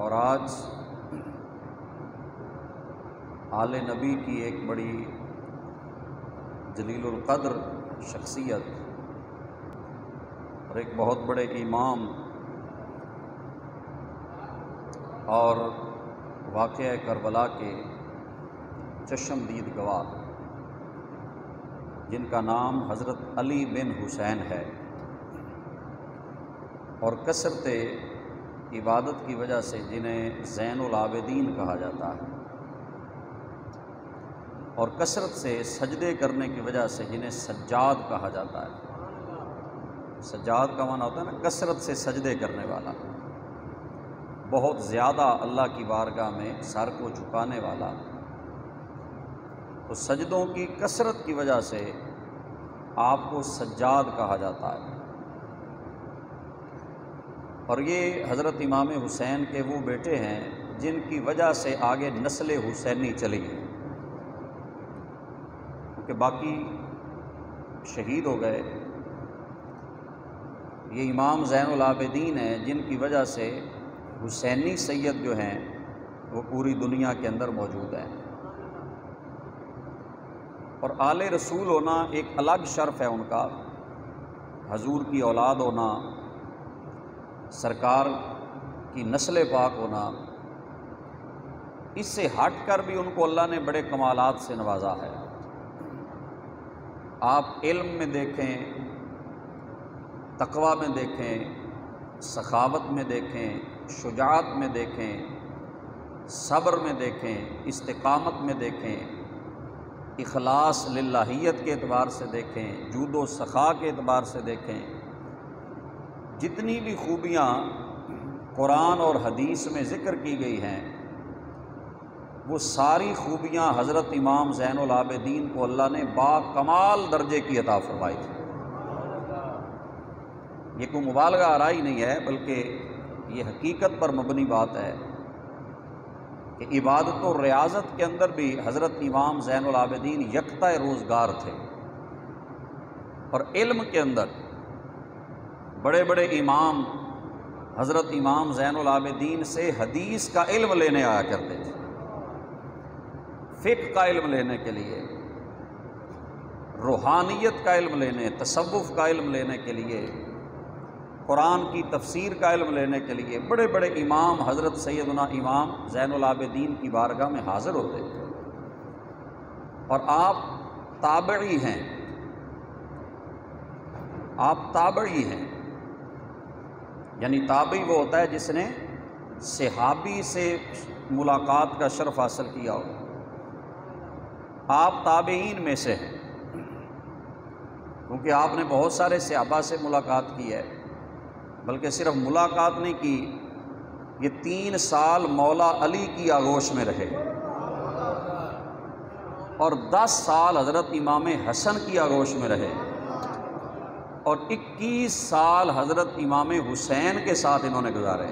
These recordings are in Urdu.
اور آج آل نبی کی ایک بڑی جلیل القدر شخصیت اور ایک بہت بڑے امام اور واقعہ کربلا کے چشمدید گواہ جن کا نام حضرت علی بن حسین ہے اور کثرت عبادت کی وجہ سے جنہیں زین العابدین کہا جاتا ہے، اور کثرت سے سجدے کرنے کی وجہ سے جنہیں سجاد کہا جاتا ہے۔ سجاد کا معنی ہوتا ہے نا کثرت سے سجدے کرنے والا، بہت زیادہ اللہ کی بارگاہ میں سر کو جھکانے والا۔ تو سجدوں کی کثرت کی وجہ سے آپ کو سجاد کہا جاتا ہے، اور یہ حضرت امام حسین کے وہ بیٹے ہیں جن کی وجہ سے آگے نسل حسینی چلی ہے، کیونکہ باقی شہید ہو گئے۔ یہ امام زین العابدین ہیں جن کی وجہ سے حسینی سید جو ہیں وہ پوری دنیا کے اندر موجود ہیں، اور آل رسول ہونا ایک الگ شرف ہے ان کا، حضور کی اولاد ہونا، سرکار کی نسل پاک ہونا۔ اس سے ہٹ کر بھی ان کو اللہ نے بڑے کمالات سے نوازا ہے۔ آپ علم میں دیکھیں، تقوی میں دیکھیں، سخاوت میں دیکھیں، شجاعت میں دیکھیں، صبر میں دیکھیں، استقامت میں دیکھیں، اخلاص للہیت کے اعتبار سے دیکھیں، جود و سخا کے اعتبار سے دیکھیں، جتنی بھی خوبیاں قرآن اور حدیث میں ذکر کی گئی ہیں وہ ساری خوبیاں حضرت امام زین العابدین کو اللہ نے با کمال درجے کی عطا فرمائی تھی۔ یہ کوئی مبالغہ آرائی نہیں ہے، بلکہ یہ حقیقت پر مبنی بات ہے کہ عبادت و ریاضت کے اندر بھی حضرت امام زین العابدین یکتا روزگار تھے، اور علم کے اندر بڑے بڑے امام حضرت امام زین العابدین سے حدیث کا علم لینے آیا کرتے تھے، فقہ کا علم لینے کے لیے، روحانیت کا علم لینے، تصوف کا علم لینے کے لیے، قرآن کی تفسیر کا علم لینے کے لیے بڑے بڑے امام حضرت سیدنا امام زین العابدین کی بارگاہ میں حاضر ہوتے تھے۔ اور آپ تابعی ہیں، آپ تابعی ہیں، یعنی تابعی وہ ہوتا ہے جس نے صحابی سے ملاقات کا شرف حاصل کیا ہو۔ آپ تابعین میں سے ہیں، کیونکہ آپ نے بہت سارے صحابہ سے ملاقات کی ہے، بلکہ صرف ملاقات نہیں کی، یہ 3 سال مولا علی کی آغوش میں رہے اور 10 سال حضرت امام حسن کی آغوش میں رہے اور 21 سال حضرت امام حسین کے ساتھ انہوں نے گزارے۔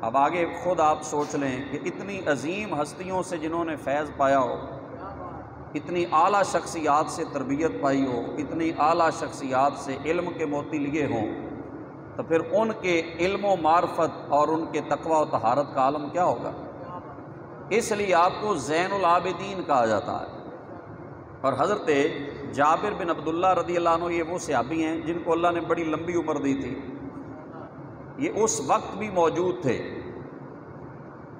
اب آگے خود آپ سوچ لیں کہ اتنی عظیم ہستیوں سے جنہوں نے فیض پایا ہو، اتنی اعلیٰ شخصیات سے تربیت پائی ہو، اتنی اعلیٰ شخصیات سے علم کے موتی لیے ہوں، تو پھر ان کے علم و معرفت اور ان کے تقوی و طہارت کا عالم کیا ہوگا؟ اس لیے آپ کو زین العابدین کہا جاتا ہے۔ اور حضرت جابر بن عبداللہ رضی اللہ عنہ یہ وہ صحابی ہیں جن کو اللہ نے بڑی لمبی عمر دی تھی، یہ اس وقت بھی موجود تھے۔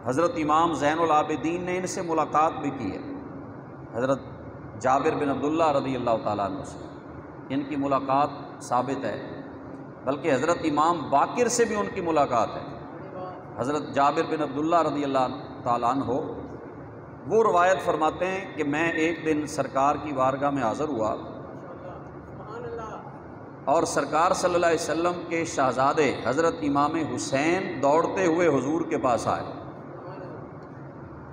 حضرت امام زین العابدین نے ان سے ملاقات بھی کی ہے، حضرت جابر بن عبداللہ رضی اللہ تعالیٰ عنہ سے ان کی ملاقات ثابت ہے، بلکہ حضرت امام باقر سے بھی ان کی ملاقات ہے۔ حضرت جابر بن عبداللہ رضی اللہ تعالیٰ عنہ وہ روایت فرماتے ہیں کہ میں ایک دن سرکار کی بارگاہ میں حاضر ہوا اور سرکار صلی اللہ علیہ وسلم کے شہزادے حضرت امام حسین دوڑتے ہوئے حضور کے پاس آئے،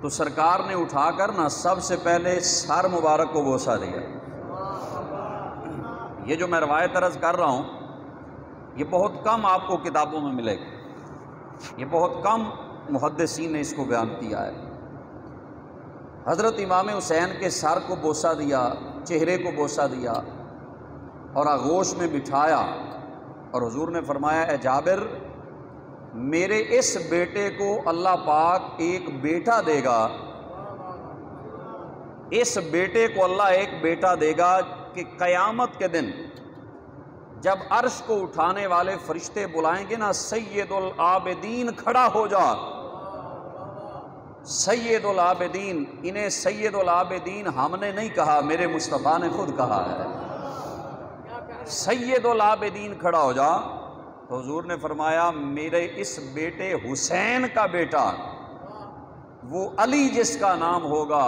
تو سرکار نے اٹھا کر نہ سب سے پہلے سر مبارک کو بوسہ دیا۔ یہ جو میں روایت عرض کر رہا ہوں یہ بہت کم آپ کو کتابوں میں ملے گا، یہ بہت کم محدثین نے اس کو بیان کیا ہے۔ حضرت امام حسین کے سر کو بوسہ دیا، چہرے کو بوسہ دیا اور آغوش میں بٹھایا، اور حضور نے فرمایا اے جابر میرے اس بیٹے کو اللہ پاک ایک بیٹا دے گا، اس بیٹے کو اللہ ایک بیٹا دے گا کہ قیامت کے دن جب عرش کو اٹھانے والے فرشتے بلائیں گے نا، سید العابدین کھڑا ہو جا، سید العابدین، انہیں سید العابدین ہم نے نہیں کہا، میرے مصطفیٰ نے خود کہا ہے، سید العابدین کھڑا ہو جا۔ تو حضور نے فرمایا میرے اس بیٹے حسین کا بیٹا، وہ علی جس کا نام ہوگا،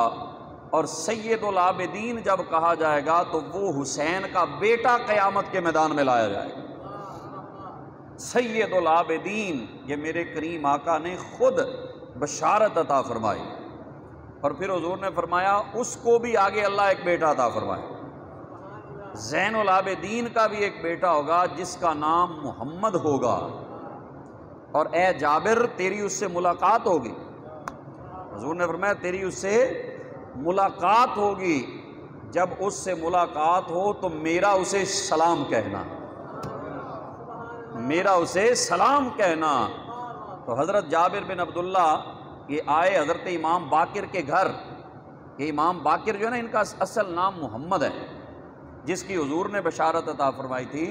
اور سید العابدین جب کہا جائے گا تو وہ حسین کا بیٹا قیامت کے میدان میں لایا جائے گا۔ سید العابدین، یہ میرے کریم آقا نے خود بشارت عطا فرمائی، اور پھر حضور نے فرمایا اس کو بھی آگے اللہ ایک بیٹا عطا فرمائے، زین العابدین کا بھی ایک بیٹا ہوگا جس کا نام محمد ہوگا، اور اے جابر تیری اس سے ملاقات ہوگی، حضور نے فرمایا تیری اس سے ملاقات ہوگی، جب اس سے ملاقات ہو تو میرا اسے سلام کہنا، میرا اسے سلام کہنا۔ تو حضرت جابر بن عبداللہ یہ آئے حضرت امام باقر کے گھر، یہ امام باقر جو ہے نا ان کا اصل نام محمد ہے، جس کی حضور نے بشارت عطا فرمائی تھی۔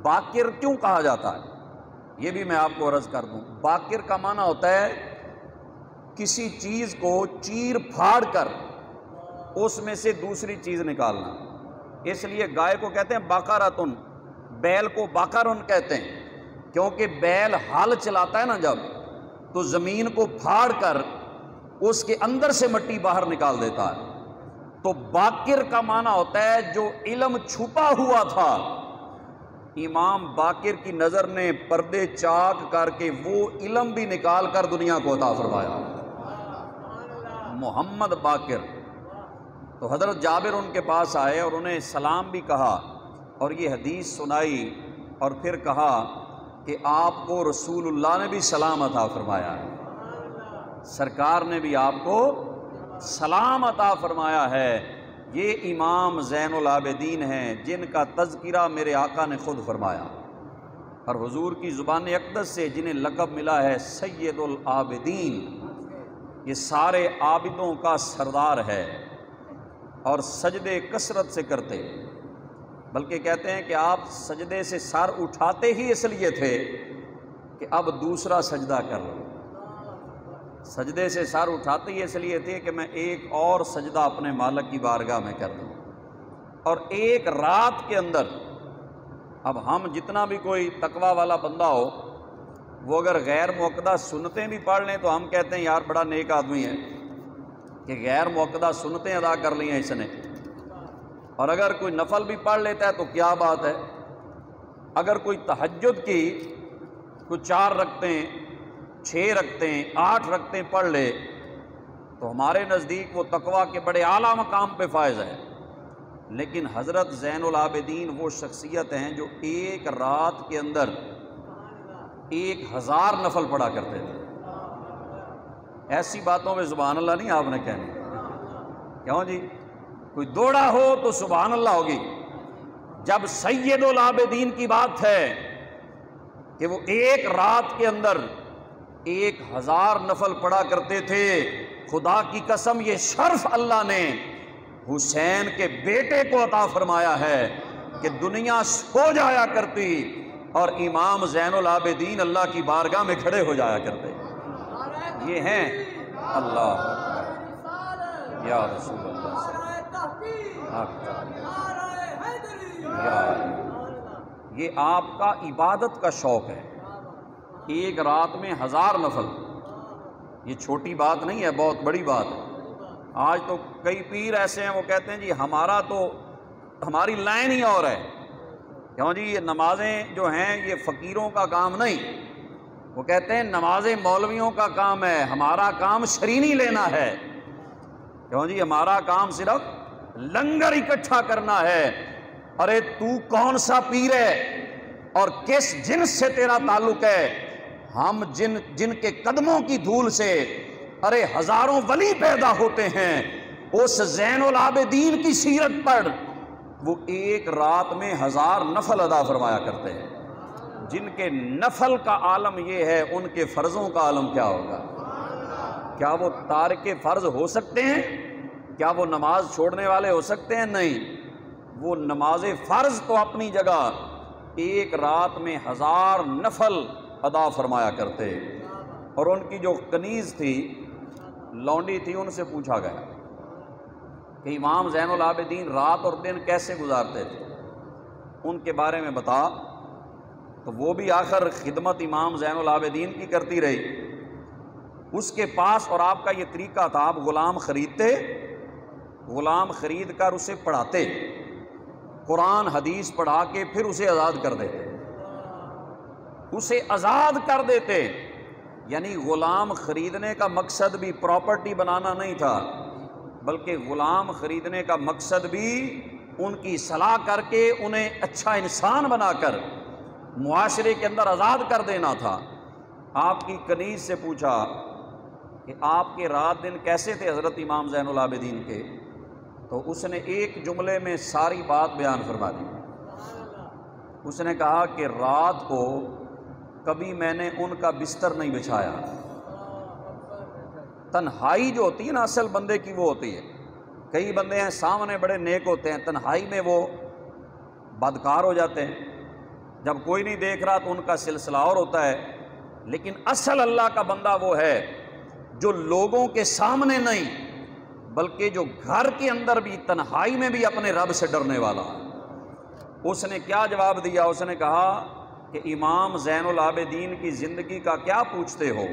باقر کیوں کہا جاتا ہے یہ بھی میں آپ کو عرض کر دوں۔ باقر کا معنی ہوتا ہے کسی چیز کو چیر پھاڑ کر اس میں سے دوسری چیز نکالنا، اس لیے گائے کو کہتے ہیں باقراتن، بیل کو باقرن کہتے ہیں، کیونکہ بیل ہل چلاتا ہے نا جب، تو زمین کو پھاڑ کر اس کے اندر سے مٹی باہر نکال دیتا ہے۔ تو باقر کا معنی ہوتا ہے جو علم چھپا ہوا تھا، امام باقر کی نظر نے پردے چاک کر کے وہ علم بھی نکال کر دنیا کو عطا فرمایا، محمد باقر۔ تو حضرت جابر ان کے پاس آئے اور انہیں سلام بھی کہا اور یہ حدیث سنائی، اور پھر کہا کہ آپ کو رسول اللہ نے بھی سلام عطا فرمایا ہے، سرکار نے بھی آپ کو سلام عطا فرمایا ہے۔ یہ امام زین العابدین ہیں جن کا تذکرہ میرے آقا نے خود فرمایا، اور حضور کی زبان اقدس سے جنہیں لقب ملا ہے سید العابدین، یہ سارے عابدوں کا سردار ہے، اور سجدے کثرت سے کرتے، بلکہ کہتے ہیں کہ آپ سجدے سے سر اٹھاتے ہی اس لیے تھے کہ اب دوسرا سجدہ کر لوں، سجدے سے سر اٹھاتے ہی اس لیے تھے کہ میں ایک اور سجدہ اپنے مالک کی بارگاہ میں کر دوں۔ اور ایک رات کے اندر، اب ہم جتنا بھی کوئی تقوی والا بندہ ہو، وہ اگر غیر موقدہ سنتیں بھی پڑھ لیں تو ہم کہتے ہیں یار بڑا نیک آدمی ہے کہ غیر موقدہ سنتیں ادا کر لی ہیں اس نے، اور اگر کوئی نفل بھی پڑھ لیتا ہے تو کیا بات ہے۔ اگر کوئی تہجد کی کوئی 4 رکعتیں 6 رکعتیں 8 رکعتیں پڑھ لے تو ہمارے نزدیک وہ تقویٰ کے بڑے اعلیٰ مقام پہ فائز ہے۔ لیکن حضرت زین العابدین وہ شخصیت ہیں جو ایک رات کے اندر 1000 نفل پڑھا کرتے تھے۔ ایسی باتوں میں سبحان اللہ نہیں آپ نے کہنا، کیوں جی؟ کوئی دوڑا ہو تو سبحان اللہ ہوگی۔ جب سید العابدین کی بات ہے کہ وہ ایک رات کے اندر 1000 نفل پڑھا کرتے تھے، خدا کی قسم یہ شرف اللہ نے حسین کے بیٹے کو عطا فرمایا ہے کہ دنیا سو جایا کرتی اور امام زین العابدین اللہ کی بارگاہ میں کھڑے ہو جایا کرتے۔ یہ ہیں اللہ یا رسول اللہ، یہ آپ کا عبادت کا شوق ہے، ایک رات میں 1000 نفل، یہ چھوٹی بات نہیں ہے، بہت بڑی بات ہے۔ آج تو کئی پیر ایسے ہیں وہ کہتے ہیں جی ہماری لائن ہی اور ہے، کیوں جی یہ نمازیں جو ہیں یہ فقیروں کا کام نہیں، وہ کہتے ہیں نمازیں مولویوں کا کام ہے، ہمارا کام شرینی لینا ہے، کیوں جی ہمارا کام صرف لنگر اکٹھا کرنا ہے۔ ارے تو کون سا پیر ہے اور کس جنس سے تیرا تعلق ہے؟ ہم جن کے قدموں کی دھول سے ارے ہزاروں ولی پیدا ہوتے ہیں، اس زین العابدین کی سیرت پر وہ ایک رات میں 1000 نفل ادا فرمایا کرتے ہیں۔ جن کے نفل کا عالم یہ ہے، ان کے فرضوں کا عالم کیا ہوگا؟ کیا وہ تارک فرض ہو سکتے ہیں؟ کیا وہ نماز چھوڑنے والے ہو سکتے ہیں؟ نہیں، وہ نماز فرض تو اپنی جگہ ایک رات میں 1000 نفل ادا فرمایا کرتے۔ اور ان کی جو کنیز تھی، لونڈی تھی، ان سے پوچھا گیا کہ امام زین العابدین رات اور دن کیسے گزارتے تھے، ان کے بارے میں بتا۔ تو وہ بھی آخر خدمت امام زین العابدین کی کرتی رہی۔ اس کے پاس اور آپ کا یہ طریقہ تھا، آپ غلام خریدتے، غلام خرید کر اسے پڑھاتے، قرآن حدیث پڑھا کے پھر اسے آزاد کر دیتے، اسے آزاد کر دیتے۔ یعنی غلام خریدنے کا مقصد بھی پراپرٹی بنانا نہیں تھا، بلکہ غلام خریدنے کا مقصد بھی ان کی اصلاح کر کے انہیں اچھا انسان بنا کر معاشرے کے اندر آزاد کر دینا تھا۔ آپ کی کنیز سے پوچھا کہ آپ کے رات دن کیسے تھے حضرت امام زین العابدین کے، تو اس نے ایک جملے میں ساری بات بیان فرما دی۔ اس نے کہا کہ رات کو کبھی میں نے ان کا بستر نہیں بچھایا۔ تنہائی جو ہوتی ہے نا اصل بندے کی، وہ ہوتی ہے، کئی بندے ہیں سامنے بڑے نیک ہوتے ہیں، تنہائی میں وہ بدکار ہو جاتے ہیں، جب کوئی نہیں دیکھ رہا تو ان کا سلسلہ اور ہوتا ہے۔ لیکن اصل اللہ کا بندہ وہ ہے جو لوگوں کے سامنے نہیں، بلکہ جو گھر کے اندر بھی تنہائی میں بھی اپنے رب سے ڈرنے والا ہے۔ اس نے کیا جواب دیا؟ اس نے کہا کہ امام زین العابدین کی زندگی کا کیا پوچھتے ہو؟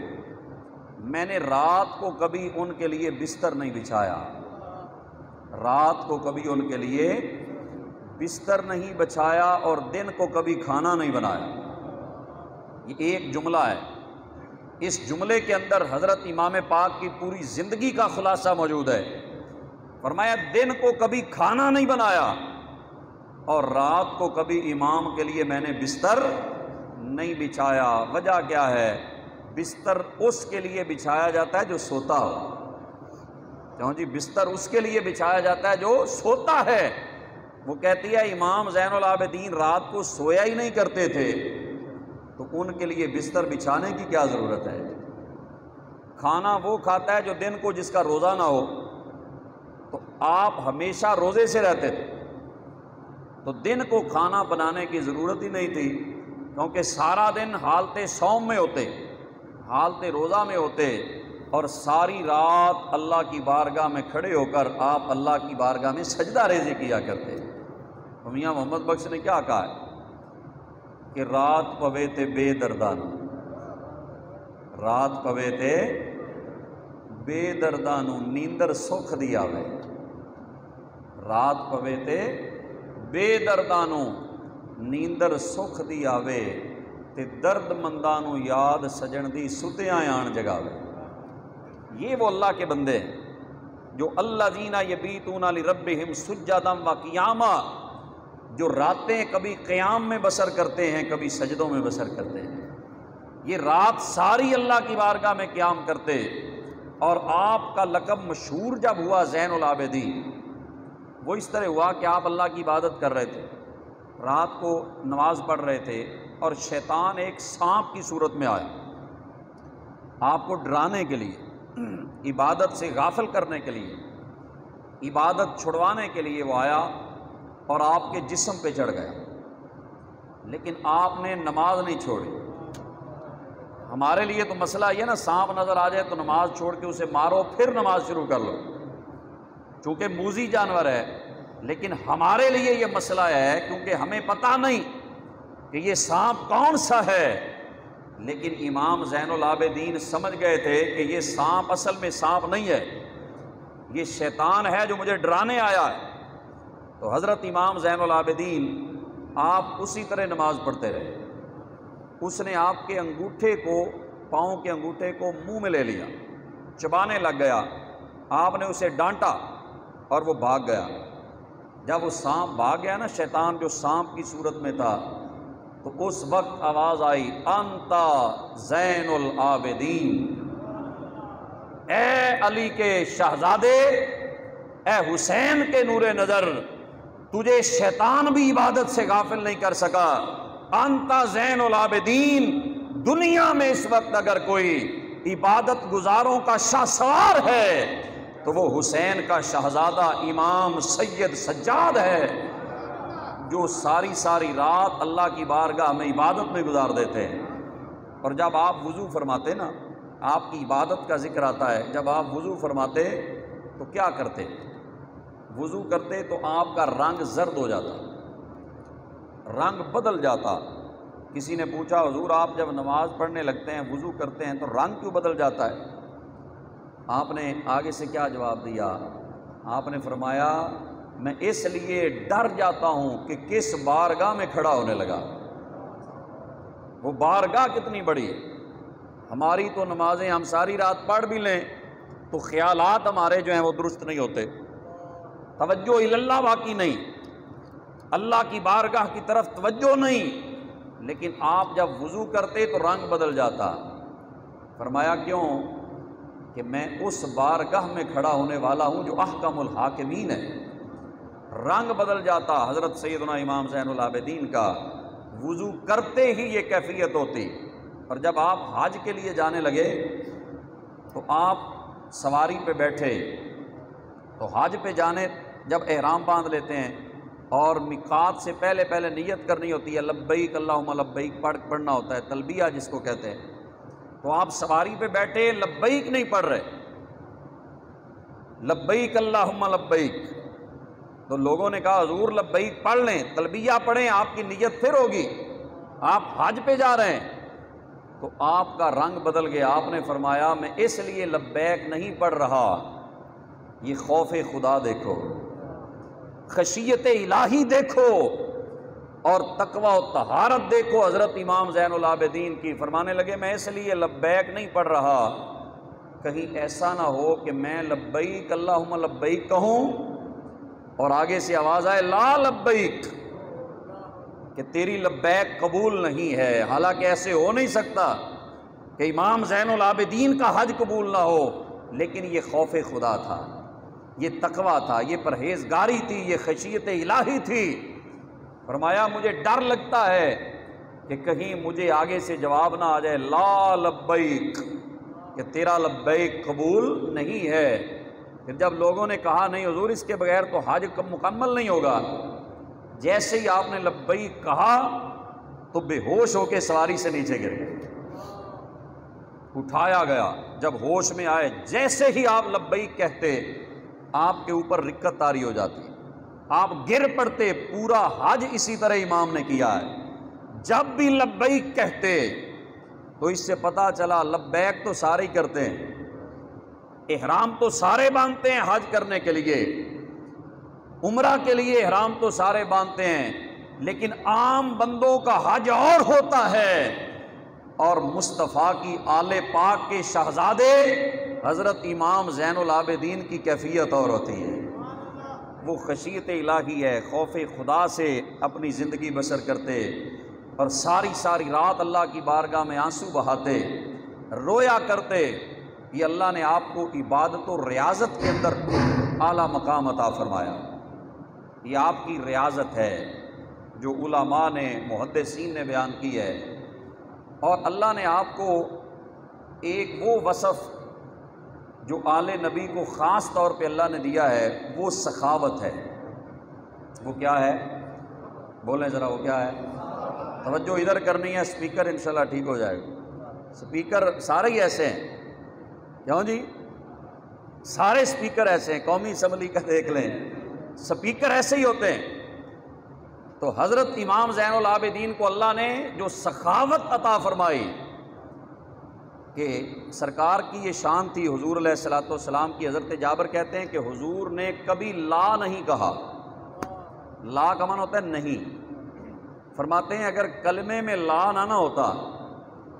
میں نے رات کو کبھی ان کے لیے بستر نہیں بچھایا، رات کو کبھی ان کے لیے بستر نہیں بچھایا، اور دن کو کبھی کھانا نہیں بنایا۔ یہ ایک جملہ ہے، اس جملے کے اندر حضرت امام پاک کی پوری زندگی کا خلاصہ موجود ہے۔ فرمایا دن کو کبھی کھانا نہیں بنایا، اور رات کو کبھی امام کے لیے میں نے بستر نہیں بچھایا۔ وجہ کیا ہے؟ بستر اس کے لیے بچھایا جاتا ہے جو سوتا ہو۔ کیوں جی؟ بستر اس کے لیے بچھایا جاتا ہے جو سوتا ہے۔ وہ کہتی ہے امام زین العابدین رات کو سویا ہی نہیں کرتے تھے، تو ان کے لیے بستر بچھانے کی کیا ضرورت ہے؟ کھانا وہ کھاتا ہے جو دن کو جس کا روزہ نہ ہو، تو آپ ہمیشہ روزے سے رہتے تھے، تو دن کو کھانا بنانے کی ضرورت ہی نہیں تھی، کیونکہ سارا دن حالت صوم میں ہوتے، حالت روزہ میں ہوتے، اور ساری رات اللہ کی بارگاہ میں کھڑے ہو کر آپ اللہ کی بارگاہ میں سجدہ ریزی کیا کرتے۔ تو میاں محمد بخش نے کیا کہا ہے کہ رات پوے تے بے دردانو، رات پوے تے بے دردانو نیندر سکھ دیا وے، رات پوے تے بے دردانو نیندر سکھ دی آوے، تے درد مندانو یاد سجن دی ستیاں آن جگاوے۔ یہ وہ اللہ کے بندے ہیں جو الذین یبیتون لربہم سجدا و قیاما، جو راتیں کبھی قیام میں بسر کرتے ہیں، کبھی سجدوں میں بسر کرتے ہیں۔ یہ رات ساری اللہ کی بارگاہ میں قیام کرتے، اور آپ کا لقب مشہور جب ہوا زین العابدین، وہ اس طرح ہوا کہ آپ اللہ کی عبادت کر رہے تھے، رات کو نماز پڑھ رہے تھے، اور شیطان ایک سانپ کی صورت میں آیا آپ کو ڈرانے کے لیے، عبادت سے غافل کرنے کے لیے، عبادت چھڑوانے کے لیے وہ آیا اور آپ کے جسم پہ چڑھ گیا، لیکن آپ نے نماز نہیں چھوڑی۔ ہمارے لیے تو مسئلہ یہ نا، سانپ نظر آ جائے تو نماز چھوڑ کے اسے مارو پھر نماز شروع کر لو، چونکہ موذی جانور ہے۔ لیکن ہمارے لیے یہ مسئلہ ہے کیونکہ ہمیں پتہ نہیں کہ یہ سانپ کون سا ہے، لیکن امام زین العابدین سمجھ گئے تھے کہ یہ سانپ اصل میں سانپ نہیں ہے، یہ شیطان ہے جو مجھے ڈرانے آیا ہے۔ تو حضرت امام زین العابدین آپ اسی طرح نماز پڑھتے رہے۔ اس نے آپ کے انگوٹھے کو، پاؤں کے انگوٹھے کو منہ میں لے لیا، چبانے لگ گیا، آپ نے اسے ڈانٹا اور وہ بھاگ گیا۔ جب وہ سانپ بھاگ گیا نا، شیطان جو سانپ کی صورت میں تھا، تو اس وقت آواز آئی انتا زین العابدین، اے علی کے شہزادے، اے حسین کے نور نظر، تجھے شیطان بھی عبادت سے غافل نہیں کر سکا، انت زین العابدین، دنیا میں اس وقت اگر کوئی عبادت گزاروں کا شاہسوار ہے تو وہ حسین کا شہزادہ امام سید سجاد ہے، جو ساری ساری رات اللہ کی بارگاہ میں عبادت میں گزار دیتے ہیں۔ اور جب آپ وضو فرماتے نا، آپ کی عبادت کا ذکر آتا ہے، جب آپ وضو فرماتے تو کیا کرتے؟ وضو کرتے تو آپ کا رنگ زرد ہو جاتا، رنگ بدل جاتا۔ کسی نے پوچھا حضور آپ جب نماز پڑھنے لگتے ہیں، وضو کرتے ہیں تو رنگ کیوں بدل جاتا ہے؟ آپ نے آگے سے کیا جواب دیا؟ آپ نے فرمایا میں اس لیے ڈر جاتا ہوں کہ کس بارگاہ میں کھڑا ہونے لگا۔ وہ بارگاہ کتنی بڑی ہے۔ ہماری تو نمازیں ہم ساری رات پڑھ بھی لیں تو خیالات ہمارے جو ہیں وہ درست نہیں ہوتے، توجہ اللہ باقی نہیں، اللہ کی بارگاہ کی طرف توجہ نہیں۔ لیکن آپ جب وضو کرتے تو رنگ بدل جاتا۔ فرمایا کیوں؟ کہ میں اس بارگاہ میں کھڑا ہونے والا ہوں جو احکم الحاکمین ہے۔ رنگ بدل جاتا حضرت سیدنا امام زین العابدین کا، وضو کرتے ہی یہ کیفیت ہوتی۔ اور جب آپ حج کے لیے جانے لگے تو آپ سواری پہ بیٹھے تو حج پہ جانے جب احرام باندھ لیتے ہیں اور میقات سے پہلے پہلے نیت کرنی ہوتی ہے، لبیک اللہم لبیک پڑھنا ہوتا ہے، تلبیہ جس کو کہتے ہیں، تو آپ سواری پہ بیٹھے لبیک نہیں پڑھ رہے، لبیک اللہم لبیک، تو لوگوں نے کہا حضور لبیک پڑھ لیں، تلبیہ پڑھیں، آپ کی نیت پھر ہوگی، آپ حج پہ جا رہے ہیں۔ تو آپ کا رنگ بدل گیا۔ آپ نے فرمایا میں اس لیے لبیک نہیں پڑھ رہا، یہ خوف خدا دیکھو، خشیت الہی دیکھو اور تقوی و طہارت دیکھو حضرت امام زین العابدین کی۔ فرمانے لگے میں اس لیے لبیک نہیں پڑھ رہا، کہیں ایسا نہ ہو کہ میں لبیک اللہم لبیک کہوں اور آگے سے آواز آئے لا لبیک، کہ تیری لبیک قبول نہیں ہے۔ حالانکہ ایسے ہو نہیں سکتا کہ امام زین العابدین کا حج قبول نہ ہو، لیکن یہ خوف خدا تھا، یہ تقوی تھا، یہ پرہیزگاری تھی، یہ خشیت الہی تھی۔ فرمایا مجھے ڈر لگتا ہے کہ کہیں مجھے آگے سے جواب نہ آ جائے لا لبیک، کہ تیرا لبیک قبول نہیں ہے۔ پھر جب لوگوں نے کہا نہیں حضور اس کے بغیر تو حج مکمل نہیں ہوگا، جیسے ہی آپ نے لبیک کہا تو بے ہوش ہو کے سواری سے نیچے گر گئے، اٹھایا گیا۔ جب ہوش میں آئے جیسے ہی آپ لبیک کہتے آپ کے اوپر رکت طاری ہو جاتی، آپ گر پڑتے۔ پورا حج اسی طرح امام نے کیا ہے، جب بھی لبیک کہتے تو اس سے پتہ چلا لبیک تو سارے ہی کرتے ہیں، احرام تو سارے باندھتے ہیں حج کرنے کے لیے، عمرہ کے لیے احرام تو سارے باندھتے ہیں، لیکن عام بندوں کا حج اور ہوتا ہے، اور مصطفیٰ کی آل پاک کے شہزادے حضرت امام زین العابدین کی کیفیت اور ہوتی ہے۔ وہ خشیت الہی ہے، خوف خدا سے اپنی زندگی بسر کرتے اور ساری ساری رات اللہ کی بارگاہ میں آنسو بہاتے، رویا کرتے۔ یہ اللہ نے آپ کو عبادت و ریاضت کے اندر اعلیٰ مقام عطا فرمایا۔ یہ آپ کی ریاضت ہے جو علماء نے محدثین نے بیان کی ہے، اور اللہ نے آپ کو ایک وہ وصف جو آل نبی کو خاص طور پہ اللہ نے دیا ہے، وہ سخاوت ہے۔ وہ کیا ہے؟ بولیں ذرا، وہ کیا ہے؟ توجہ ادھر کرنی ہے، سپیکر انشاءاللہ ٹھیک ہو جائے گا۔ سپیکر سارے ہی ایسے ہیں، کیوں جی؟ سارے سپیکر ایسے ہیں، قومی اسمبلی کا دیکھ لیں، سپیکر ایسے ہی ہوتے ہیں۔ تو حضرت امام زین العابدین کو اللہ نے جو سخاوت عطا فرمائی، کہ سرکار کی یہ شان تھی حضور علیہ الصلوۃ والسلام کی۔ حضرت جابر کہتے ہیں کہ حضور نے کبھی لا نہیں کہا۔ لا کا معنی ہوتا ہے نہیں۔ فرماتے ہیں اگر کلمے میں لا نہ ہوتا،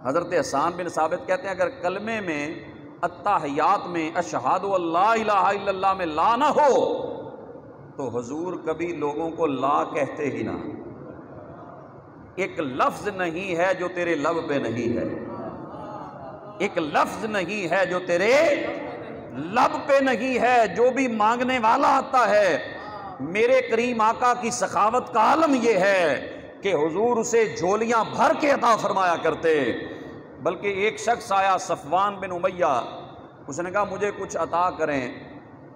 حضرت حسان بن ثابت کہتے ہیں اگر کلمے میں التحیات میں اشہد ان لا الہ الا اللہ میں لا نہ ہو تو حضور کبھی لوگوں کو لا کہتے ہی نہ۔ ایک لفظ نہیں ہے جو تیرے لب پہ نہیں ہے، ایک لفظ نہیں ہے جو تیرے لب پہ نہیں ہے۔ جو بھی مانگنے والا آتا ہے، میرے کریم آقا کی سخاوت کا عالم یہ ہے کہ حضور اسے جھولیاں بھر کے عطا فرمایا کرتے۔ بلکہ ایک شخص آیا صفوان بن امیہ، اس نے کہا مجھے کچھ عطا کریں،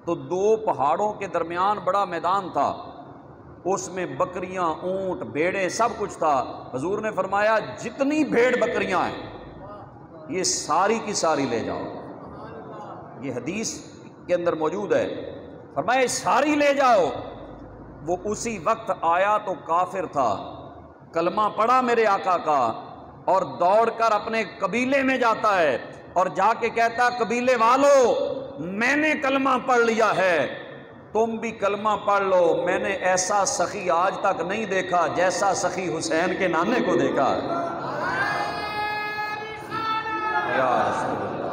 تو دو پہاڑوں کے درمیان بڑا میدان تھا، اس میں بکریاں، اونٹ، بھیڑیں سب کچھ تھا۔ حضور نے فرمایا جتنی بھیڑ بکریاں ہیں یہ ساری کی ساری لے جاؤ، یہ حدیث کے اندر موجود ہے، فرمایا ساری لے جاؤ۔ وہ اسی وقت آیا تو کافر تھا، کلمہ پڑھا میرے آقا کا، اور دوڑ کر اپنے قبیلے میں جاتا ہے اور جا کے کہتا قبیلے والو میں نے کلمہ پڑھ لیا ہے، تم بھی کلمہ پڑھ لو، میں نے ایسا سخی آج تک نہیں دیکھا جیسا سخی حسین کے نانے کو دیکھا۔ یا رسول اللہ،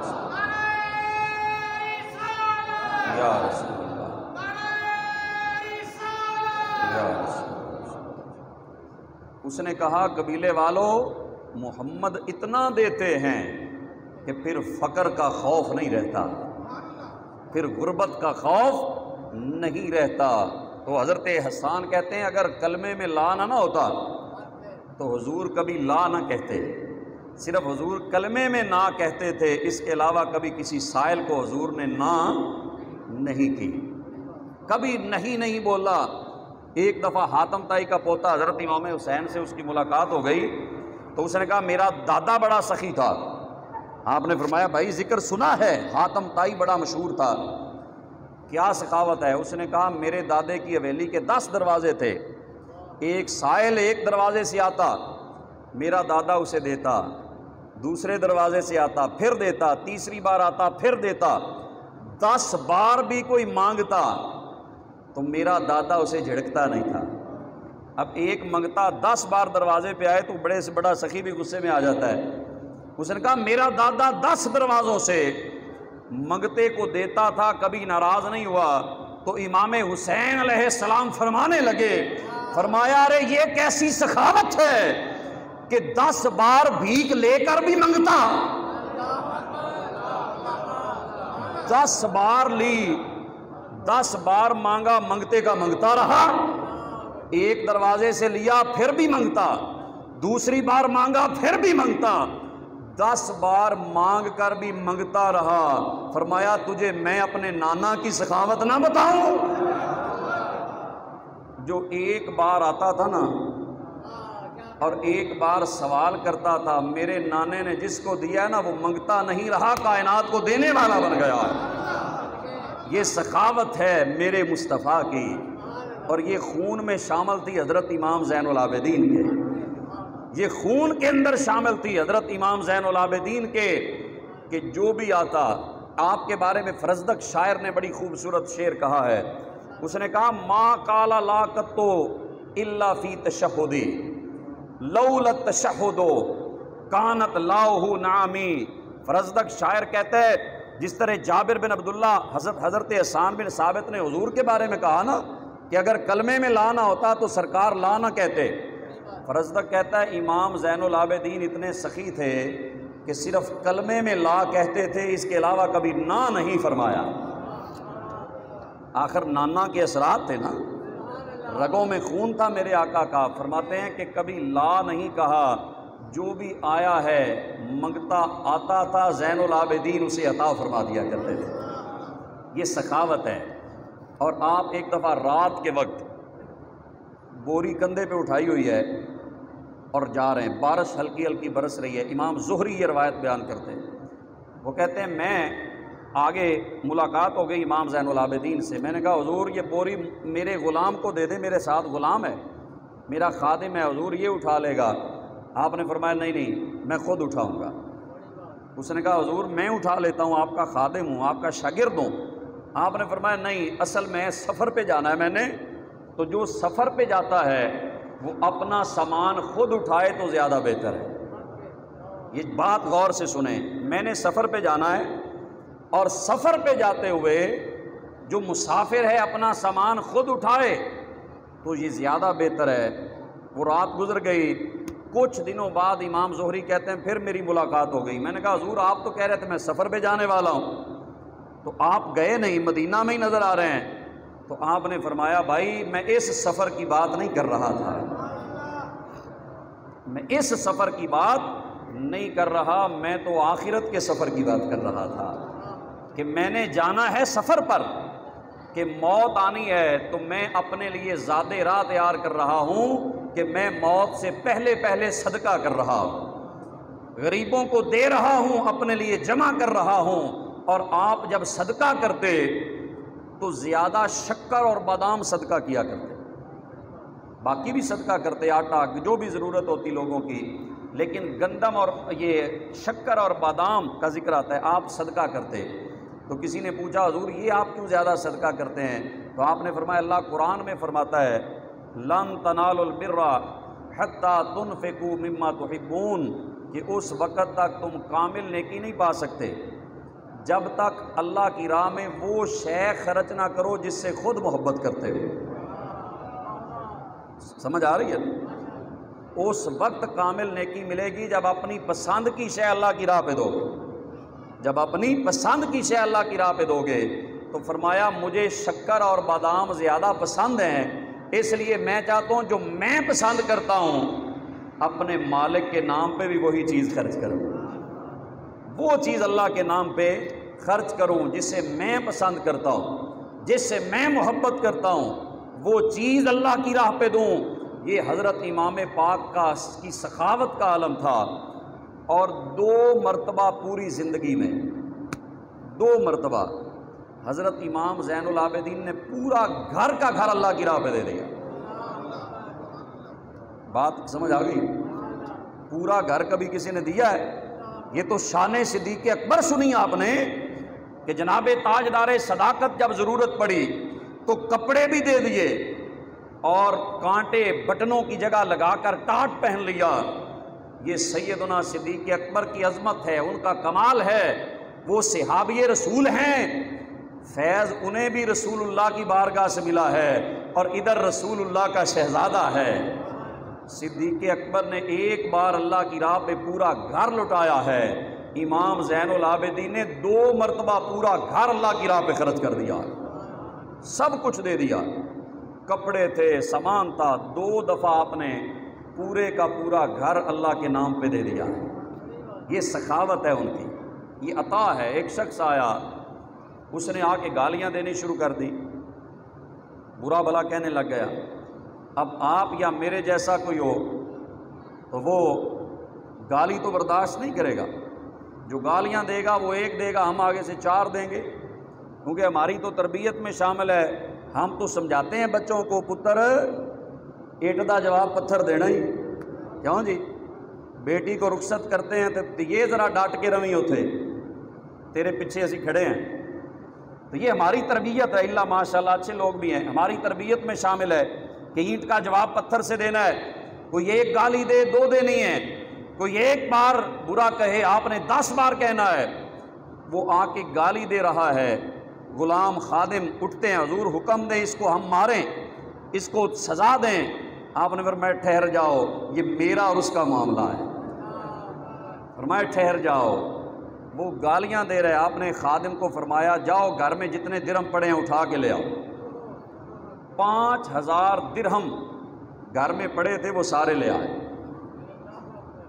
یا رسول اللہ، یا رسول اللہ۔ اس نے کہا قبیلے والو محمد اتنا دیتے ہیں کہ پھر فقر کا خوف نہیں رہتا، پھر غربت کا خوف نہیں رہتا۔ تو حضرت حسان کہتے ہیں اگر کلمے میں لا نہ ہوتا تو حضور کبھی لا نہ کہتے، صرف حضور کلمے میں نہ کہتے تھے، اس کے علاوہ کبھی کسی سائل کو حضور نے نہ نہیں کی، کبھی نہیں بولا۔ ایک دفعہ حاتم طائی کا پوتا حضرت امام حسین سے اس کی ملاقات ہو گئی، تو اس نے کہا میرا دادا بڑا سخی تھا۔ آپ نے فرمایا بھائی ذکر سنا ہے، حاتم طائی بڑا مشہور تھا، کیا سخاوت ہے؟ اس نے کہا میرے دادے کی حویلی کے 10 دروازے تھے، ایک سائل ایک دروازے سے آتا، میرا دادا اسے دیتا، دوسرے دروازے سے آتا پھر دیتا، تیسری بار آتا پھر دیتا، 10 بار بھی کوئی مانگتا تو میرا دادا اسے جھڑکتا نہیں تھا۔ اب ایک منگتا 10 بار دروازے پہ آئے تو بڑے سے بڑا سخی بھی غصے میں آ جاتا ہے۔ اس نے کہا میرا دادا 10 دروازوں سے منگتے کو دیتا تھا، کبھی ناراض نہیں ہوا۔ تو امام حسین علیہ السلام فرمانے لگے، فرمایا ارے یہ کیسی سخاوت ہے کہ 10 بار بھیک لے کر بھی منگتا، 10 بار لی، 10 بار مانگا، منگتے کا منگتا رہا، ایک دروازے سے لیا پھر بھی منگتا، دوسری بار مانگا پھر بھی منگتا، 10 بار مانگ کر بھی منگتا رہا۔ فرمایا تجھے میں اپنے نانا کی سخاوت نہ بتاؤں؟ جو ایک بار آتا تھا نا اور ایک بار سوال کرتا تھا، میرے نانے نے جس کو دیا ہے نا وہ منگتا نہیں رہا، کائنات کو دینے والا بن گیا ہے۔ یہ سخاوت ہے میرے مصطفیٰ کی، اور یہ خون میں شامل تھی حضرت امام زین العابدین کے، یہ خون کے اندر شامل تھی حضرت امام زین العابدین کے، کہ جو بھی آتا آپ کے بارے میں فرزدق شاعر نے بڑی خوبصورت شعر کہا ہے، اس نے کہا ما قال لا قطو الا فی تشہدی لولا التشہد کانت لاہ نعمی۔ فرزدق شاعر کہتا ہے جس طرح جابر بن عبداللہ حضرت حسان بن ثابت نے حضور کے بارے میں کہا نا کہ اگر کلمے میں لا نہ ہوتا تو سرکار لا نہ کہتے، فرزدق کہتا ہے امام زین العابدین اتنے سخی تھے کہ صرف کلمے میں لا کہتے تھے، اس کے علاوہ کبھی نہ نہیں فرمایا۔ آخر نانا کے اثرات تھے نا، رگوں میں خون تھا میرے آقا کا۔ فرماتے ہیں کہ کبھی لا نہیں کہا، جو بھی آیا ہے منگتا آتا تھا، زین العابدین اسے عطا فرما دیا کرتے تھے۔ یہ سخاوت ہے۔ اور آپ ایک دفعہ رات کے وقت بوری کندھے پہ اٹھائی ہوئی ہے اور جا رہے ہیں، بارش ہلکی ہلکی برس رہی ہے، امام زہری یہ روایت بیان کرتے ہیں، وہ کہتے ہیں میں آگے ملاقات ہو گئی امام زین العابدین سے، میں نے کہا حضور یہ بوری میرے غلام کو دے دیں، میرے ساتھ غلام ہے، میرا خادم ہے، حضور یہ اٹھا لے گا۔ آپ نے فرمایا نہیں میں خود اٹھاؤں گا۔ اس نے کہا حضور میں اٹھا لیتا ہوں، آپ کا خادم ہوں، آپ کا شاگرد ہوں۔ آپ نے فرمایا نہیں، اصل میں سفر پہ جانا ہے میں نے، تو جو سفر پہ جاتا ہے وہ اپنا سامان خود اٹھائے تو زیادہ بہتر ہے۔ یہ بات غور سے سنیں، میں نے سفر پہ جانا ہے اور سفر پہ جاتے ہوئے جو مسافر ہے اپنا سامان خود اٹھائے تو یہ زیادہ بہتر ہے۔ وہ رات گزر گئی، کچھ دنوں بعد امام زہری کہتے ہیں پھر میری ملاقات ہو گئی۔ میں نے کہا حضور آپ تو کہہ رہے تھے میں سفر پہ جانے والا ہوں، تو آپ گئے نہیں، مدینہ میں ہی نظر آ رہے ہیں۔ تو آپ نے فرمایا بھائی میں اس سفر کی بات نہیں کر رہا تھا، میں اس سفر کی بات نہیں کر رہا، میں تو آخرت کے سفر کی بات کر رہا تھا کہ میں نے جانا ہے سفر پر، کہ موت آنی ہے تو میں اپنے لیے زاد راہ تیار کر رہا ہوں کہ میں موت سے پہلے پہلے صدقہ کر رہا ہوں، غریبوں کو دے رہا ہوں، اپنے لیے جمع کر رہا ہوں۔ اور آپ جب صدقہ کرتے تو زیادہ شکر اور بادام صدقہ کیا کرتے، باقی بھی صدقہ کرتے، آٹا جو بھی ضرورت ہوتی لوگوں کی، لیکن گندم اور یہ شکر اور بادام کا ذکر آتا ہے، آپ صدقہ کرتے۔ تو کسی نے پوچھا حضور یہ آپ کیوں زیادہ صدقہ کرتے ہیں؟ تو آپ نے فرمایا اللہ قرآن میں فرماتا ہے لن تنالوا البر حتی تنفقوا مما تحبون، کہ اس وقت تک تم کامل نیکی نہیں پا سکتے جب تک اللہ کی راہ میں وہ شے خرچ نہ کرو جس سے خود محبت کرتے ہو۔ سمجھ آ رہی ہے؟ اس وقت کامل نیکی ملے گی جب اپنی پسند کی شے اللہ کی راہ پہ دو گے، جب اپنی پسند کی شے اللہ کی راہ پہ دو گے۔ تو فرمایا مجھے شکر اور بادام زیادہ پسند ہیں، اس لیے میں چاہتا ہوں جو میں پسند کرتا ہوں اپنے مالک کے نام پہ بھی وہی چیز خرچ کروں، وہ چیز اللہ کے نام پہ خرچ کروں جسے میں پسند کرتا ہوں، جس سے میں محبت کرتا ہوں، وہ چیز اللہ کی راہ پہ دوں۔ یہ حضرت امام پاک کی سخاوت کا عالم تھا۔ اور 2 مرتبہ پوری زندگی میں 2 مرتبہ حضرت امام زین العابدین نے پورا گھر کا گھر اللہ کی راہ پہ دے دیا۔ بات سمجھ آ گئی؟ پورا گھر کبھی کسی نے دیا ہے؟ یہ تو شان صدیق اکبر سنی آپ نے کہ جناب تاجدار صداقت جب ضرورت پڑی تو کپڑے بھی دے دیے اور کانٹے بٹنوں کی جگہ لگا کر ٹاٹ پہن لیا۔ یہ سیدنا صدیق اکبر کی عظمت ہے، ان کا کمال ہے، وہ صحابی رسول ہیں، فیض انہیں بھی رسول اللہ کی بارگاہ سے ملا ہے اور ادھر رسول اللہ کا شہزادہ ہے۔ صدیق اکبر نے ایک بار اللہ کی راہ پہ پورا گھر لٹایا ہے، امام زین العابدین نے 2 مرتبہ پورا گھر اللہ کی راہ پہ خرچ کر دیا، سب کچھ دے دیا، کپڑے تھے، سامان تھا، 2 دفعہ آپ نے پورے کا پورا گھر اللہ کے نام پہ دے دیا۔ یہ سخاوت ہے ان کی، یہ عطا ہے۔ ایک شخص آیا، اس نے آ کے گالیاں دینی شروع کر دی، برا بھلا کہنے لگ گیا۔ اب آپ یا میرے جیسا کوئی ہو تو وہ گالی تو برداشت نہیں کرے گا، جو گالیاں دے گا وہ 1 دے گا، ہم آگے سے 4 دیں گے، کیونکہ ہماری تو تربیت میں شامل ہے۔ ہم تو سمجھاتے ہیں بچوں کو پتر ایٹ دا جواب پتھر دینا ہی، کیوں جی؟ بیٹی کو رخصت کرتے ہیں تو یہ ذرا ڈانٹ کے روی ہوتے، تیرے پیچھے اسی کھڑے ہیں۔ تو یہ ہماری تربیت ہے، اللہ ماشاءاللہ اچھے لوگ بھی ہیں، ہماری تربیت میں شامل ہے کہ اینٹ کا جواب پتھر سے دینا ہے۔ کوئی 1 گالی دے 2 دینی ہے، کوئی 1 بار برا کہے آپ نے 10 بار کہنا ہے۔ وہ آ کے گالی دے رہا ہے، غلام خادم اٹھتے ہیں، حضور حکم دیں اس کو ہم ماریں، اس کو سزا دیں۔ آپ نے فرمایا ٹھہر جاؤ، یہ میرا اور اس کا معاملہ ہے۔ فرمایا ٹھہر جاؤ، وہ گالیاں دے رہے۔ آپ نے خادم کو فرمایا جاؤ گھر میں جتنے درہم پڑے ہیں اٹھا کے لے آؤ۔ 5000 درہم گھر میں پڑے تھے، وہ سارے لے آئے۔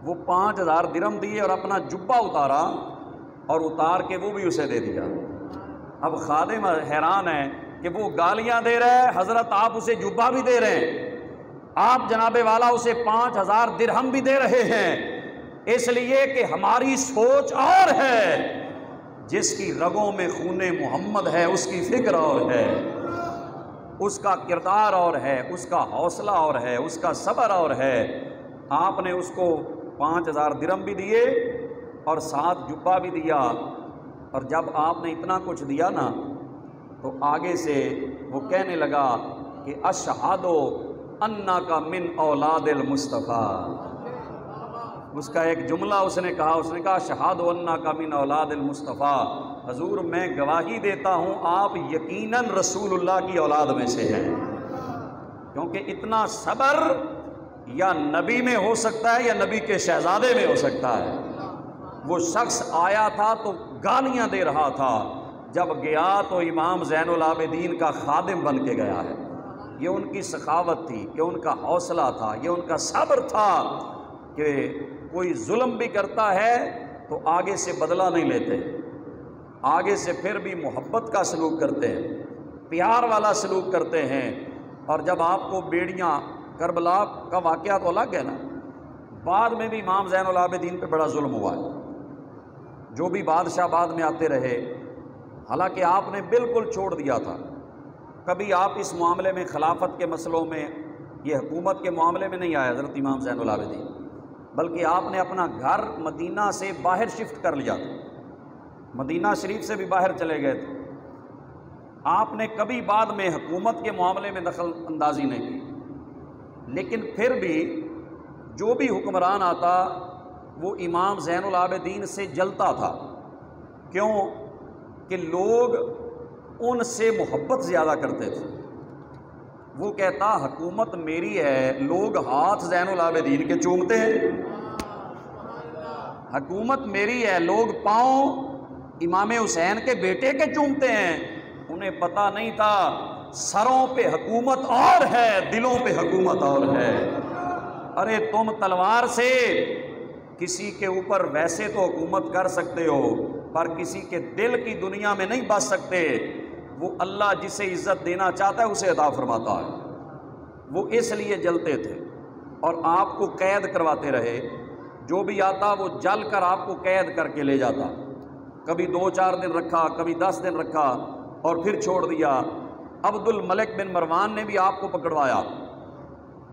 وہ 5000 درہم دیے اور اپنا جبہ اتارا اور اتار کے وہ بھی اسے دے دیا۔ اب خادم حیران ہے کہ وہ گالیاں دے رہے ہیں، حضرت آپ اسے جبہ بھی دے رہے ہیں، آپ جناب والا اسے 5000 درہم بھی دے رہے ہیں، اس لیے کہ ہماری سوچ اور ہے۔ جس کی رگوں میں خون محمد ہے اس کی فکر اور ہے، اس کا کردار اور ہے، اس کا حوصلہ اور ہے، اس کا صبر اور ہے۔ آپ نے اس کو 5000 درہم بھی دیے اور ساتھ جبہ بھی دیا، اور جب آپ نے اتنا کچھ دیا نا تو آگے سے وہ کہنے لگا کہ اشہد انک من اولاد المصطفیٰ۔ اس کا ایک جملہ اس نے کہا اشہد انک من اولاد المصطفیٰ، حضور میں گواہی دیتا ہوں آپ یقیناً رسول اللہ کی اولاد میں سے ہیں۔ کیونکہ اتنا صبر یا نبی میں ہو سکتا ہے یا نبی کے شہزادے میں ہو سکتا ہے۔ وہ شخص آیا تھا تو گالیاں دے رہا تھا، جب گیا تو امام زین العابدین کا خادم بن کے گیا ہے۔ یہ ان کی سخاوت تھی، یہ ان کا حوصلہ تھا، یہ ان کا صبر تھا کہ کوئی ظلم بھی کرتا ہے تو آگے سے بدلہ نہیں لیتے، آگے سے پھر بھی محبت کا سلوک کرتے ہیں، پیار والا سلوک کرتے ہیں۔ اور جب آپ کو بیڑیاں، کربلا کا واقعہ تو الگ ہے نا، بعد میں بھی امام زین العابدین پہ بڑا ظلم ہوا ہے، جو بھی بادشاہ بعد میں آتے رہے، حالانکہ آپ نے بالکل چھوڑ دیا تھا۔ کبھی آپ اس معاملے میں، خلافت کے مسئلوں میں، یہ حکومت کے معاملے میں نہیں آئے حضرت امام زین العابدین، بلکہ آپ نے اپنا گھر مدینہ سے باہر شفٹ کر لیا تھا، مدینہ شریف سے بھی باہر چلے گئے تھے۔ آپ نے کبھی بعد میں حکومت کے معاملے میں دخل اندازی نہیں کی، لیکن پھر بھی جو بھی حکمران آتا وہ امام زین العابدین سے جلتا تھا۔ کیوں؟ کہ لوگ ان سے محبت زیادہ کرتے تھے۔ وہ کہتا حکومت میری ہے، لوگ ہاتھ زین العابدین کے چومتے ہیں، حکومت میری ہے، لوگ پاؤں امام حسین کے بیٹے کے چومتے ہیں۔ انہیں پتہ نہیں تھا سروں پہ حکومت اور ہے، دلوں پہ حکومت اور ہے۔ ارے تم تلوار سے کسی کے اوپر ویسے تو حکومت کر سکتے ہو، پر کسی کے دل کی دنیا میں نہیں بس سکتے۔ وہ اللہ جسے عزت دینا چاہتا ہے اسے عطا فرماتا ہے۔ وہ اس لیے جلتے تھے اور آپ کو قید کرواتے رہے، جو بھی آتا وہ جل کر آپ کو قید کر کے لے جاتا، کبھی 2-4 دن رکھا، کبھی 10 دن رکھا اور پھر چھوڑ دیا۔ عبد الملک بن مروان نے بھی آپ کو پکڑوایا،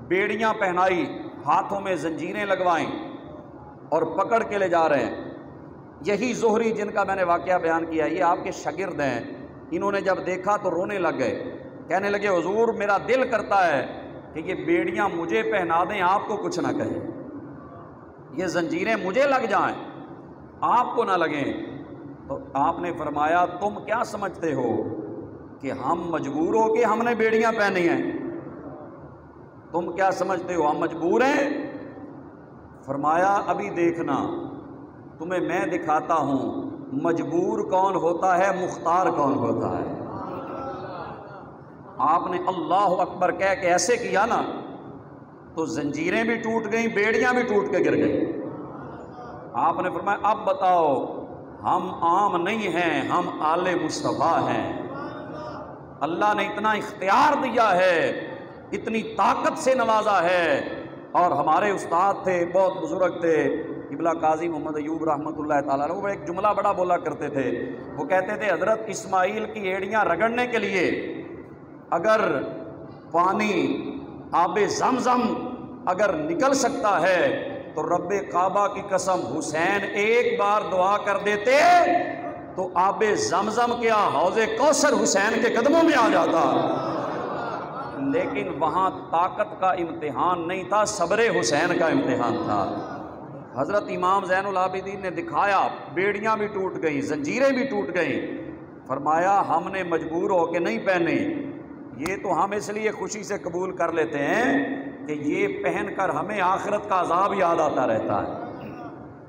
بیڑیاں پہنائی، ہاتھوں میں زنجیریں لگوائیں اور پکڑ کے لے جا رہے ہیں۔ یہی زہری جن کا میں نے واقعہ بیان کیا، یہ آپ کے شاگرد ہیں، انہوں نے جب دیکھا تو رونے لگ گئے، کہنے لگے حضور میرا دل کرتا ہے کہ یہ بیڑیاں مجھے پہنا دیں، آپ کو کچھ نہ کہیں، یہ زنجیریں مجھے لگ جائیں، آپ کو نہ لگیں۔ تو آپ نے فرمایا تم کیا سمجھتے ہو کہ ہم مجبور ہو کہ ہم نے بیڑیاں پہنی ہیں؟ تم کیا سمجھتے ہو ہم مجبور ہیں؟ فرمایا ابھی دیکھنا، تمہیں میں دکھاتا ہوں مجبور کون ہوتا ہے، مختار کون ہوتا ہے۔ آپ نے اللہ اکبر کہہ کے ایسے کیا نا تو زنجیریں بھی ٹوٹ گئیں، بیڑیاں بھی ٹوٹ کے گر گئیں۔ آپ نے فرمایا اب بتاؤ، ہم عام نہیں ہیں، ہم آل مصطفیٰ ہیں۔ اللہ نے اتنا اختیار دیا ہے، اتنی طاقت سے نوازا ہے۔ اور ہمارے استاد تھے، بہت بزرگ تھے، قبلہ قاضی محمد ایوب رحمۃ اللہ تعالیٰ، وہ ایک جملہ بڑا بولا کرتے تھے، وہ کہتے تھے حضرت اسماعیل کی ایڑیاں رگڑنے کے لیے اگر پانی آب زمزم اگر نکل سکتا ہے تو رب کعبہ کی قسم حسین ایک بار دعا کر دیتے تو آب زمزم کیا حوض کوثر حسین کے قدموں میں آ جاتا۔ لیکن وہاں طاقت کا امتحان نہیں تھا، صبر حسین کا امتحان تھا۔ حضرت امام زین العابدین نے دکھایا، بیڑیاں بھی ٹوٹ گئیں، زنجیریں بھی ٹوٹ گئیں، فرمایا ہم نے مجبور ہو کے نہیں پہنے، یہ تو ہم اس لیے خوشی سے قبول کر لیتے ہیں کہ یہ پہن کر ہمیں آخرت کا عذاب یاد آتا رہتا ہے،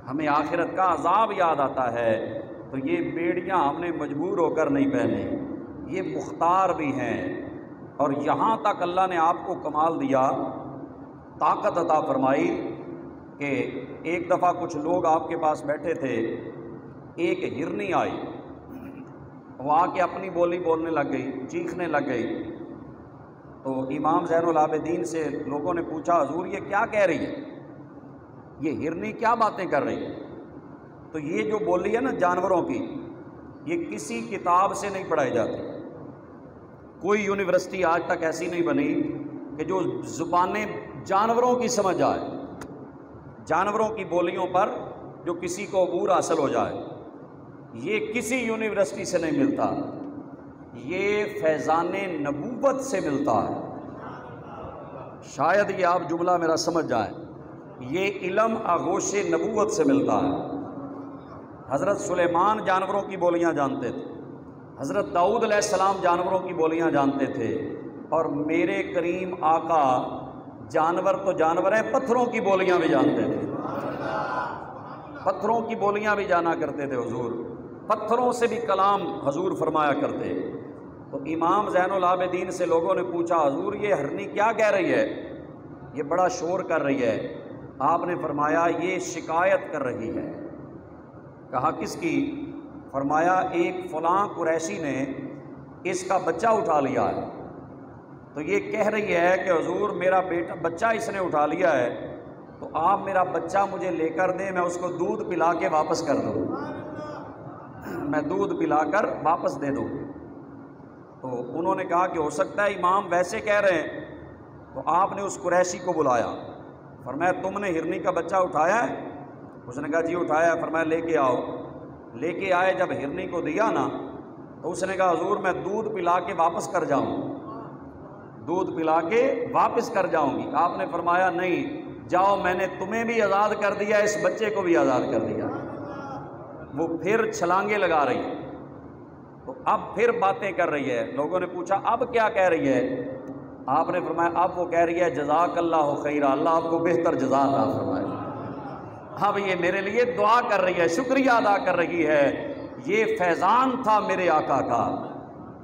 ہمیں آخرت کا عذاب یاد آتا ہے، تو یہ بیڑیاں ہم نے مجبور ہو کر نہیں پہنے، یہ مختار بھی ہیں۔ اور یہاں تک اللہ نے آپ کو کمال دیا، طاقت عطا فرمائی کہ ایک دفعہ کچھ لوگ آپ کے پاس بیٹھے تھے، ایک ہرنی آئی، وہ آ کے اپنی بولی بولنے لگ گئی، چیخنے لگ گئی۔ تو امام زین العابدین سے لوگوں نے پوچھا حضور یہ کیا کہہ رہی ہے، یہ ہرنی کیا باتیں کر رہی ہے؟ تو یہ جو بولی ہے نا جانوروں کی، یہ کسی کتاب سے نہیں پڑھائی جاتی، کوئی یونیورسٹی آج تک ایسی نہیں بنی کہ جو زبانیں جانوروں کی سمجھ آئے، جانوروں کی بولیوں پر جو کسی کو عبور حاصل ہو جائے، یہ کسی یونیورسٹی سے نہیں ملتا، یہ فیضان نبوت سے ملتا ہے۔ شاید یہ آپ جملہ میرا سمجھ جائیں، یہ علم آغوش نبوت سے ملتا ہے۔ حضرت سلیمان جانوروں کی بولیاں جانتے تھے، حضرت داؤد علیہ السلام جانوروں کی بولیاں جانتے تھے، اور میرے کریم آقا جانور تو جانور ہیں، پتھروں کی بولیاں بھی جانتے تھے، پتھروں کی بولیاں بھی جانا کرتے تھے حضور، پتھروں سے بھی کلام حضور فرمایا کرتے۔ تو امام زین العابدین سے لوگوں نے پوچھا حضور یہ ہرنی کیا کہہ رہی ہے، یہ بڑا شور کر رہی ہے، آپ نے فرمایا یہ شکایت کر رہی ہے۔ کہا کس کی؟ فرمایا ایک فلاں قریشی نے اس کا بچہ اٹھا لیا ہے، تو یہ کہہ رہی ہے کہ حضور میرا بچہ اس نے اٹھا لیا ہے، تو آپ میرا بچہ مجھے لے کر دیں، میں اس کو دودھ پلا کے واپس کر دوں، میں دودھ پلا کر واپس دے دوں۔ تو انہوں نے کہا کہ ہو سکتا ہے امام ویسے کہہ رہے ہیں۔ تو آپ نے اس قریشی کو بلایا، فرمایا تم نے ہرنی کا بچہ اٹھایا ہے؟ اس نے کہا جی اٹھایا ہے۔ فرمایا لے کے آؤ۔ لے کے آئے، جب ہرنی کو دیا نا تو اس نے کہا حضور میں دودھ پلا کے واپس کر جاؤں، دودھ پلا کے واپس کر جاؤں گی۔ آپ نے فرمایا نہیں، جاؤ، میں نے تمہیں بھی آزاد کر دیا، اس بچے کو بھی آزاد کر دیا۔ وہ پھر چھلانگیں لگا رہی ہے، تو اب پھر باتیں کر رہی ہے۔ لوگوں نے پوچھا اب کیا کہہ رہی ہے؟ آپ نے فرمایا اب وہ کہہ رہی ہے جزاک اللہ خیرہ، اللہ آپ کو بہتر جزا عطا فرمائے۔ اب یہ میرے لیے دعا کر رہی ہے، شکریہ ادا کر رہی ہے۔ یہ فیضان تھا میرے آقا کا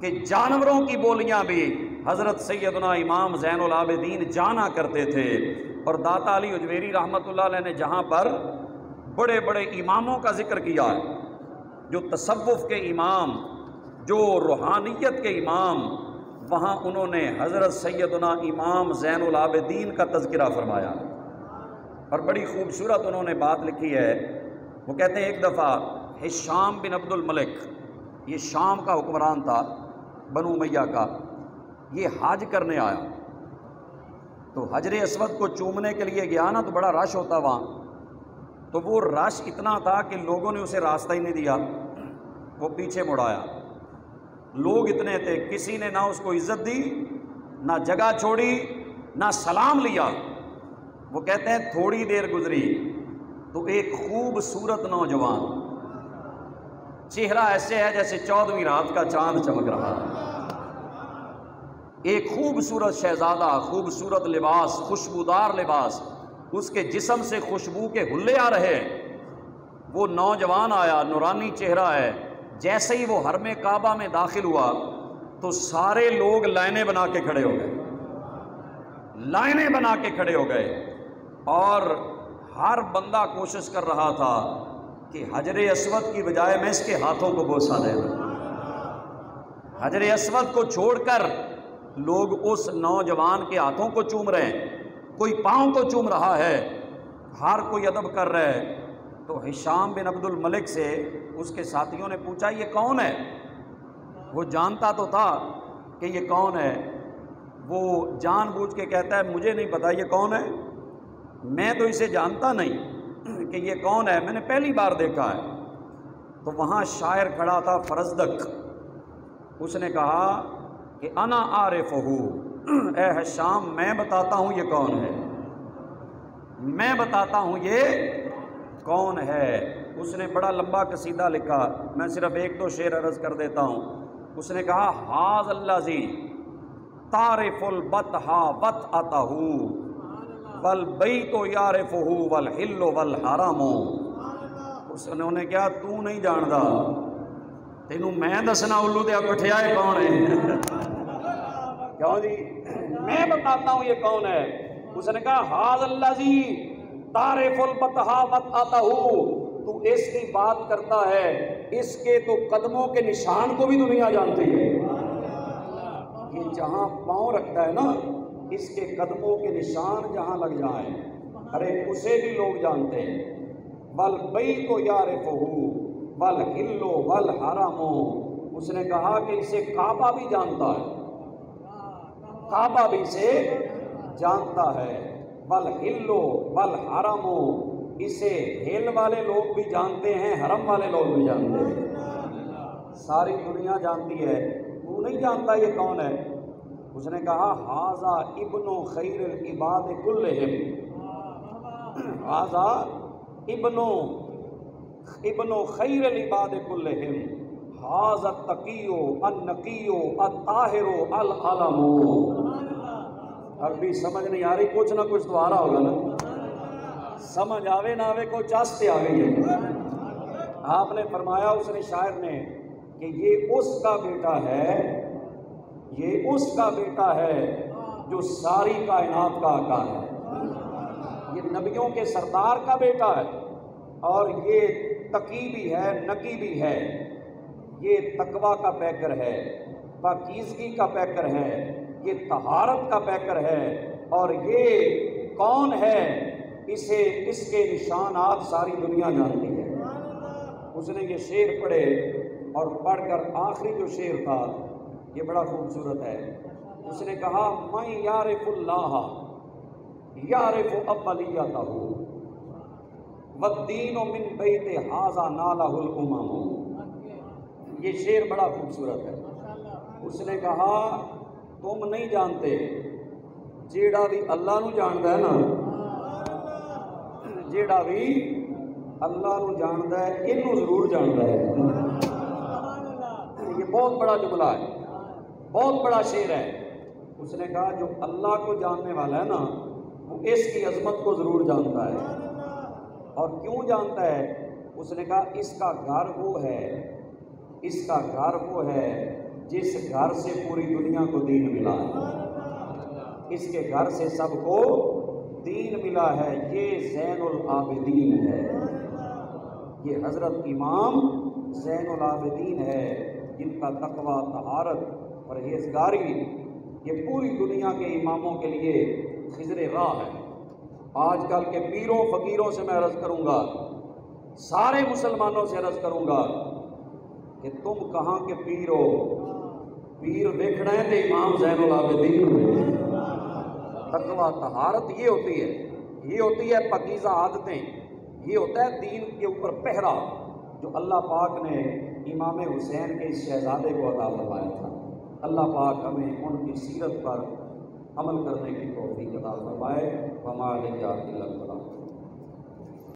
کہ جانوروں کی بولیاں بھی حضرت سیدنا امام زین العابدین جانا کرتے تھے۔ اور داتا علی اجمیری رحمۃ اللہ علیہ نے جہاں پر بڑے بڑے اماموں کا ذکر کیا ہے، جو تصوف کے امام، جو روحانیت کے امام، وہاں انہوں نے حضرت سیدنا امام زین العابدین کا تذکرہ فرمایا، اور بڑی خوبصورت انہوں نے بات لکھی ہے۔ وہ کہتے ہیں ایک دفعہ ہشام بن عبد الملک، یہ شام کا حکمران تھا بنو امیہ کا، یہ حج کرنے آیا، تو حجر اسود کو چومنے کے لیے گیا نا، تو بڑا رش ہوتا وہاں، تو وہ رش اتنا تھا کہ لوگوں نے اسے راستہ ہی نہیں دیا، وہ پیچھے مڑ آیا۔ لوگ اتنے تھے، کسی نے نہ اس کو عزت دی، نہ جگہ چھوڑی، نہ سلام لیا۔ وہ کہتے ہیں تھوڑی دیر گزری تو ایک خوبصورت نوجوان، چہرہ ایسے ہے جیسے 14ویں رات کا چاند چمک رہا ہے، ایک خوبصورت شہزادہ، خوبصورت لباس، خوشبودار لباس، اس کے جسم سے خوشبو کے ہلے آ رہے ہیں۔ وہ نوجوان آیا، نورانی چہرہ ہے، جیسے ہی وہ حرم کعبہ میں داخل ہوا تو سارے لوگ لائنیں بنا کے کھڑے ہو گئے، لائنیں بنا کے کھڑے ہو گئے، اور ہر بندہ کوشش کر رہا تھا کہ حجر اسود کی بجائے میں اس کے ہاتھوں کو بوسہ دے دوں۔ حجر اسود کو چھوڑ کر لوگ اس نوجوان کے ہاتھوں کو چوم رہے ہیں، کوئی پاؤں کو چوم رہا ہے، ہر کوئی ادب کر رہا ہے۔ تو ہشام بن عبد الملک سے اس کے ساتھیوں نے پوچھا یہ کون ہے؟ وہ جانتا تو تھا کہ یہ کون ہے، وہ جان بوجھ کے کہتا ہے مجھے نہیں پتا یہ کون ہے، میں تو اسے جانتا نہیں کہ یہ کون ہے، میں نے پہلی بار دیکھا ہے۔ تو وہاں شاعر کھڑا تھا فرزدق، اس نے کہا کہ انا عارفہ، اے ہشام میں بتاتا ہوں یہ کون ہے، میں بتاتا ہوں یہ کون ہے۔ اس نے بڑا لمبا قصیدہ لکھا، میں صرف ایک دو شعر عرض کر دیتا ہوں۔ اس نے کہا ھذا الذی تعرف البطحا وطأتہ والبیت یعرفہ والحل والحرام۔ انہوں نے کہا تو نہیں جاندا، تینوں میں دسنا الو دیا کٹھیا کون ہے؟ کیوں جی میں بتاتا ہوں یہ کون ہے۔ اس نے کہا ھذا الذی تعرف البطحا وطأتہ، تو اس کی بات کرتا ہے، اس کے تو قدموں کے نشان کو بھی دنیا جانتی ہے۔ یہ جہاں پاؤں رکھتا ہے نا، اس کے قدموں کے نشان جہاں لگ جائیں، ارے اسے بھی لوگ جانتے ہیں۔ والبیت یعرفہ والحل والحرام، اس نے کہا کہ اسے کعبہ بھی جانتا ہے، کعبہ بھی اسے جانتا ہے۔ والحل والحرام، اسے ہل والے لوگ بھی جانتے ہیں، حرم والے لوگ بھی جانتے ہیں، ساری دنیا جانتی ہے، تو نہیں جانتا یہ کون ہے؟ اس نے کہا ھذا ابن خیر العباد کلہم، ھذا ابن خیر العباد کلہم، ھذا التقی النقی الطاہر العلم۔ عربی سمجھ نہیں آ رہی، کچھ نہ کچھ تو آ رہا ہوگا نا، سمجھ آوے نہ آوے کوئی چاستے آ گئی ہے۔ آپ نے فرمایا، اس نے شاعر نے، کہ یہ اس کا بیٹا ہے، یہ اس کا بیٹا ہے جو ساری کائنات کا آقا ہے، یہ نبیوں کے سردار کا بیٹا ہے، اور یہ تقی بھی ہے، نقی بھی ہے، یہ تقوی کا پیکر ہے، پاکیزگی کا پیکر ہے، یہ طہارت کا پیکر ہے، اور یہ کون ہے اس کے نشانات ساری دنیا جانتی ہے۔ اس نے یہ شعر پڑھے، اور پڑھ کر آخری جو شعر تھا یہ بڑا خوبصورت ہے۔ اس نے کہا میں یعرف اللہ یعرف اولیتہ والدین من بیت ھذا نالہ الامم۔ یہ شعر بڑا خوبصورت ہے۔ اس نے کہا تم نہیں جانتے، جیڑا بھی اللہ نو جاندا ہے نا، جیڑا بھی اللہ نو جاندا ہے اینو ضرور جاندا ہے۔ یہ بہت بڑا جملہ ہے، بہت بڑا شعر ہے۔ اس نے کہا جو اللہ کو جاننے والا ہے نا وہ اس کی عظمت کو ضرور جانتا ہے۔ اور کیوں جانتا ہے؟ اس نے کہا اس کا گھر وہ ہے، اس کا گھر وہ ہے جس گھر سے پوری دنیا کو دین ملا ہے، اس کے گھر سے سب کو دین ملا ہے۔ یہ زین العابدین ہے، یہ حضرت امام زین العابدین ہے، جن کا تقوی، طہارت، پرہیزگاری یہ پوری دنیا کے اماموں کے لیے خضر راہ ہے۔ آج کل کے پیروں فقیروں سے میں عرض کروں گا، سارے مسلمانوں سے عرض کروں گا کہ تم کہاں کے پیر ہو؟ پیر دیکھنا ہے تو امام زین العابدین ہوئے۔ تقوی، طہارت یہ ہوتی ہے، یہ ہوتی ہے پاکیزہ عادتیں، یہ ہوتا ہے دین کے اوپر پہرا جو اللہ پاک نے امام حسین کے اس شہزادے کو عطا فرمایا تھا۔ اللہ پاک ہمیں ان کی سیرت پر عمل کرنے کی توفیق عطا فرمائے۔ وما علیہ الا